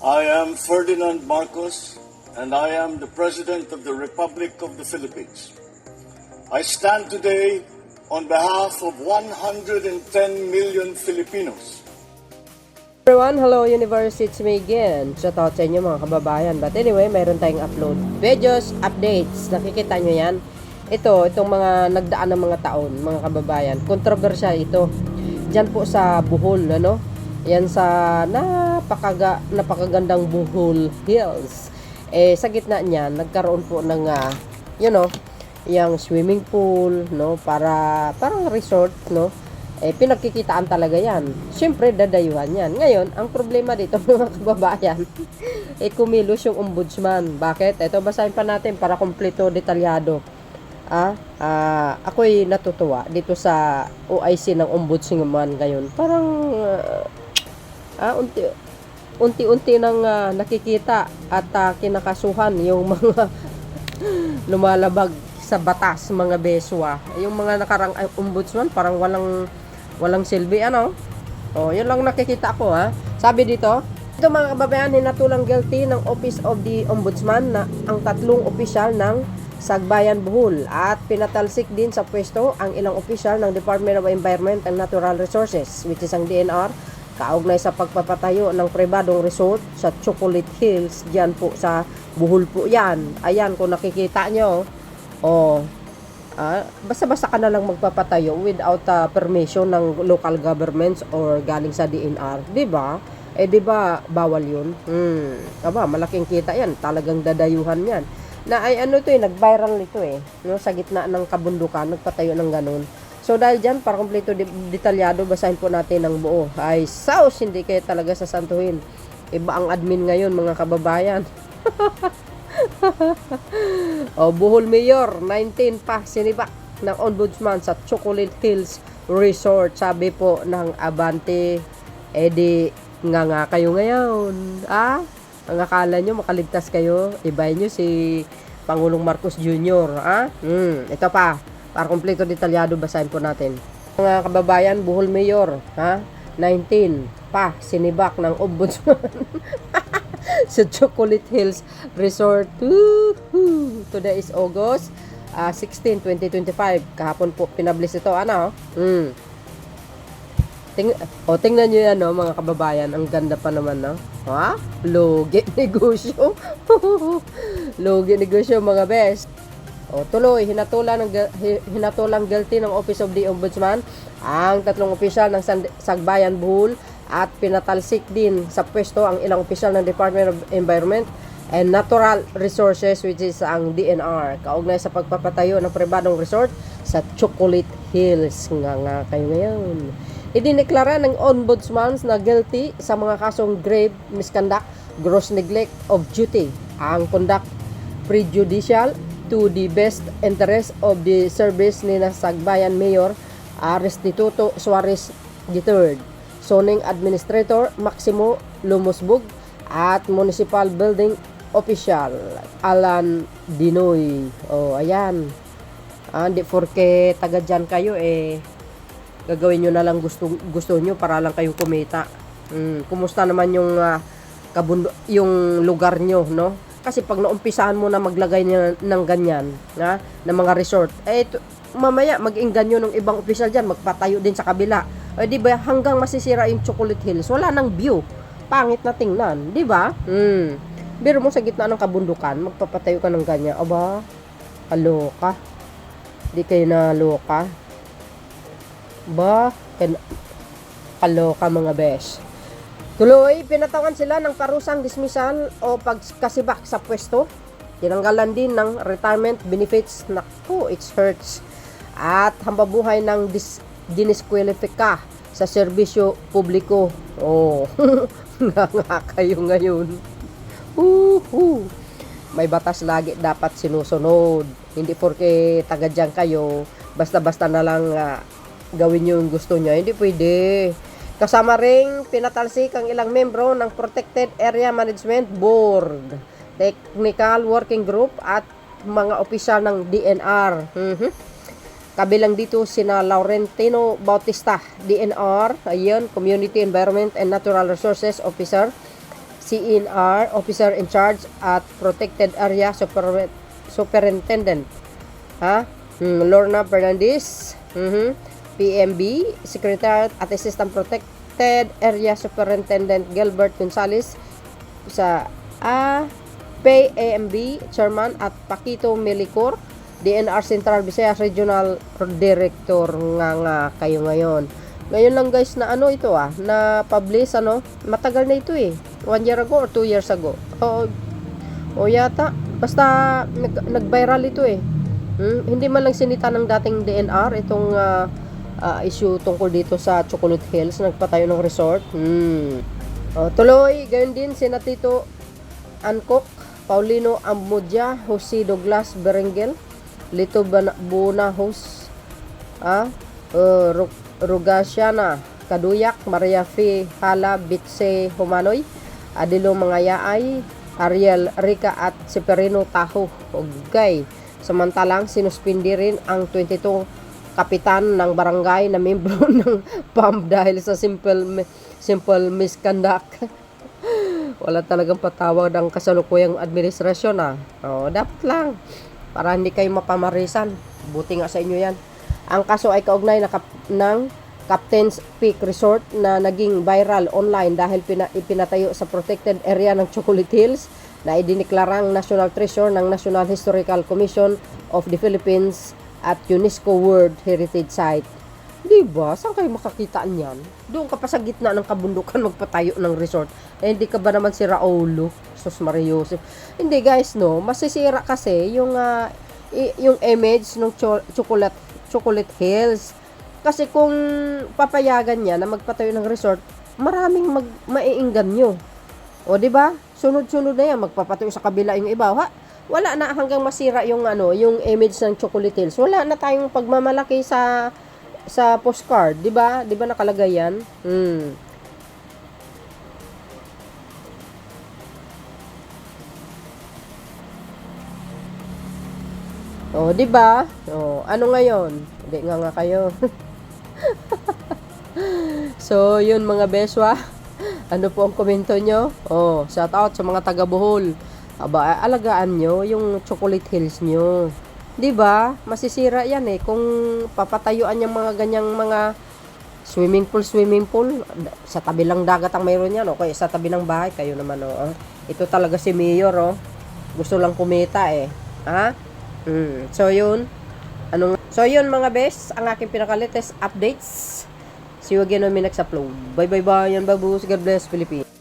I am Ferdinand Marcos, and I am the President of the Republic of the Philippines. I stand today on behalf of 110 million Filipinos. Everyone, hello University, it's me again. Shout out sa inyo mga kababayan. But anyway, mayroon tayong upload videos, updates. Nakikita nyo yan. Itong mga nagdaan ng mga taon, mga kababayan. Kontrobersyal ito. Diyan po sa Bohol, ano? Yan sa napakagandang Bohol Hills. Sa gitna niyan, nagkaroon po ng, yung swimming pool, no? Parang resort, no? Pinagkikitaan talaga yan. Siyempre, dadayuhan yan. Ngayon, ang problema dito mga kababayan, kumilos yung ombudsman. Bakit? Ito, basahin pa natin para kompleto, detalyado. Ako'y natutuwa dito sa OIC ng ombudsman ngayon. Parang, unti-unti nang nakikita at kinakasuhan yung mga lumalabag sa batas, mga beswa. Yung mga nakarang ombudsman, parang walang silbi, ano? Yun lang nakikita ko, ha. Sabi dito, ito mga kababayan, hinatulang guilty ng Office of the Ombudsman na ang tatlong opisyal ng Sagbayan Bohol at pinatalsik din sa pwesto ang ilang opisyal ng Department of Environment and Natural Resources, which is ang DNR, kaugnay sa pagpapatayo ng pribadong resort sa Chocolate Hills, diyan po sa Bohol po yan. Ayan, kung nakikita nyo, basta-basta ka na lang magpapatayo without permission ng local governments or galing sa DNR, di ba? Di ba bawal yun? Malaking kita yan, talagang dadayuhan yan. Na ay nag-viral ito no, sa gitna ng kabundukan, nagpatayo ng ganun. So dahil dyan, para kompleto detalyado, basahin po natin ng buo. Ay, hindi kayo talaga sasantuhin. Iba ang admin ngayon, mga kababayan. Bohol Mayor 19 pa sinibak ng ombudsman sa Chocolate Hills Resort, sabi po ng Abante. Nga kayo ngayon, ang akala nyo makaligtas kayo, ibay nyo si Pangulong Marcos Jr. Ito pa, para kompleto detalyado, basahin po natin. Mga kababayan, Bohol Mayor 19 pa sinibak ng ombudsman sa Chocolate Hills Resort. Today is August 16, 2025. Kahapon po pinablis ito. Tingnan nyo yan, no, mga kababayan. Ang ganda pa naman, no? Logi negosyo. Logi negosyo, mga best. Tuloy, hinatulang guilty ng Office of the Ombudsman ang tatlong opisyal ng Sagbayan Bohol at pinatalsik din sa pwesto ang ilang opisyal ng Department of Environment and Natural Resources, which is ang DNR, kaugnay sa pagpapatayo ng pribadong resort sa Chocolate Hills. Nga kayo ngayon. Idineklara ng ombudsman na guilty sa mga kasong grave misconduct, gross neglect of duty, ang conduct prejudicial to the best interest of the service ni Sagbayan Mayor Restituto Suarez III, Zoning Administrator Maximo Lumusbog, at Municipal Building Official Alan Dinoy. Ayan. Hindi porke taga dyan kayo, gagawin nyo na lang gusto nyo para lang kayong kumita. Kumusta naman yung yung lugar nyo, no? Kasi pag naumpisahan mo na maglagay ng ganyan, na mga resort, mamaya mag-inganyo ng ibang opisyal dyan, magpatayo din sa kabila. Di ba, hanggang masisira yung Chocolate Hills, wala nang view. Pangit na tingnan, di ba? Biro mo sa gitna ng kabundukan, magpapatayo ka ng ganyan. Kaloka. Di kayo na loka. Kaloka, mga besh. Tuloy, pinatawan sila ng parusang dismissal o pagkasibak sa pwesto. Tinanggalan din ng retirement benefits. Naku, it hurts. At hambabuhay ng diniskwalifika sa serbisyo publiko. Nga kayo ngayon. May batas lagi dapat sinusunod. Hindi porke taga dyan kayo, basta-basta na lang gawin nyo yung gusto nyo. Hindi pwede. Kasama ring pinatalsik ang ilang membro ng Protected Area Management Board, Technical Working Group at mga opisyal ng DNR. Kabilang dito sina Laurentino Bautista, DNR, ayun, Community Environment and Natural Resources Officer, CNR, Officer in Charge at Protected Area Superintendent. Lorna Fernandez, PMB, Secretariat at Assistant Protected Area Superintendent Gilbert Gonzales sa PAMB Chairman at Paquito Melicor, DNR Central Visayas Regional Director nga kayo ngayon. Ngayon lang guys na ito na publish matagal na ito 1 year ago or 2 years ago. O yata basta nag-viral ito hindi man lang sinita ng dating DNR itong issue tungkol dito sa Chocolate Hills, nagpatayo ng resort. Tuloy, gayon din sina Tito Ancok, Paulino Amudia, Jose Douglas Berengel, Lito Bunahos, Rugasiana Kaduyak, Maria F. Hala Bitse Humanoy, Adilo Mangayay, Ariel Rica at Severino Taho. Okay. Samantalang sinuspindi rin ang 22 kapitan ng barangay na membro ng PAM dahil sa simple misconduct. Wala talagang patawag ng kasalukuyang administrasyon dapat lang para hindi kayo mapamarisan. Buti nga sa inyo yan. Ang kaso ay kaugnay ng Captain's Peak Resort na naging viral online dahil ipinatayo sa protected area ng Chocolate Hills na idiniklarang National Treasure ng National Historical Commission of the Philippines at UNESCO World Heritage Site. Diba? Saan kayo makakita niyan? Doon ka pa sa gitna ng kabundukan magpatayo ng resort. Hindi ka ba naman si Raulo? Sus Mariosep. Hindi guys, masisira kasi yung image ng Chocolate Hills. Kasi kung papayagan niya na magpatayo ng resort, maraming maiinggan nyo. O di ba? Sunod-sunod na yan, magpapatayo sa kabila yung iba. Wala na hanggang masira yung yung image ng Chocolate Hills. Wala na tayong pagmamalaki sa postcard, 'di ba? 'Di ba nakalagay yan? Oh, 'di ba? Oh, ano ngayon? Hindi nga kayo. So, yun mga beswa. Ano po ang komento nyo? Oh, shout out sa mga taga Bohol. Aba, alagaan nyo yung Chocolate Hills nyo. 'Di ba? Masisira 'yan kung papatayuan yung mga ganyang mga swimming pool sa tabi lang dagat ang mayroon yan okay, sa tabi ng bahay kayo naman ito talaga si Mayor gusto lang kumita so yun mga best ang aking pinaka-latest updates. See you again on my next upload. Bye bye bye, yan babus. God bless Philippines.